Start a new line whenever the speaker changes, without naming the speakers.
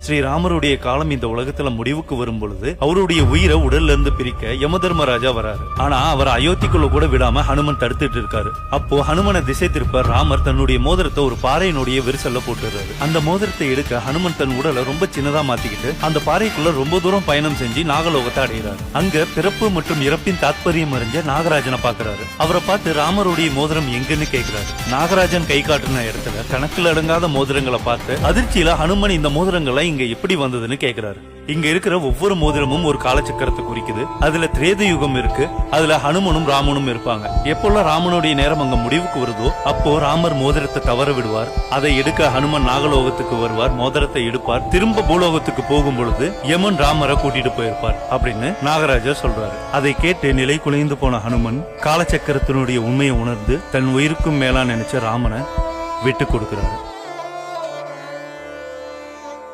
ஸ்ரீராமருடைய காலம் இந்த உலகத்துல முடிவுக்கு வரும் பொழுது அவருடைய உயிரை உடல்ல இருந்து பிரிக்க யமதர்மராஜா வராரு. ஆனா அவர் அயோத்திக்குள்ள கூட விடாம ஹனுமன் தடுத்துட்டு இருக்காரு. அப்போ ஹனுமனை திசை திருப்ப ராமர் தன்னுடைய மோதிரத்தை ஒரு பாறையினுடைய விரிசல்ல போட்டுறாரு. அந்த மோதிரத்தை எடுக்க ஹனுமன் தன் உடலை ரொம்ப சின்னதா மாத்திக்கிட்டு அந்த பாறைக்குள்ள ரொம்ப தூரம் பயணம் செஞ்சு நாகலோகத்தை அடைகிறாரு. அங்க பிறப்பு மற்றும் இறப்பின் தாத்பரியம் அறிஞ்ச நாகராஜனை பாக்குறாரு. அவரை பார்த்து ராமருடைய மோதிரம் எங்கன்னு கேட்கிறாரு. நாகராஜன் கை காட்டின இடத்துல கணக்குல அடங்காத மோதிரங்களை பார்த்து அதிர்ச்சியில ஹனுமன் இந்த மோதிரங்களை இங்க எப்படி வந்ததுன்னு கேக்குறாரு. இங்க இருக்கிற ஒவ்வொரு மோதிரமும் ஒரு காலச்சக்கரத்தை குறிக்குது. அதுல திரேத யுகம் இருக்கு. அதுல ஹனுமனும் ராமனும் இருப்பாங்க. எப்பெல்லாம் ராமனுடைய நேரம் அங்க முடிவுக்கு வருதோ அப்போ ராமர் மோதிரத்தை தவற விடுவார். அதை எடுக்க ஹனுமன் நாகலோகத்துக்கு வருவார். மோதிரத்தை எடுப்பார். திரும்ப பூலோகத்துக்கு போகும் பொழுது யமன் ராமரை கூட்டிட்டு போயிருப்பார் அப்படின்னு நாகராஜா சொல்றாரு. அதை கேட்டு நிலை குலைந்து போன ஹனுமன் காலச்சக்கரத்தினுடைய உண்மையை உணர்ந்து தன் உயிருக்கும் மேலா நினைச்ச ராமனை விட்டு கொடுக்கிறாரு.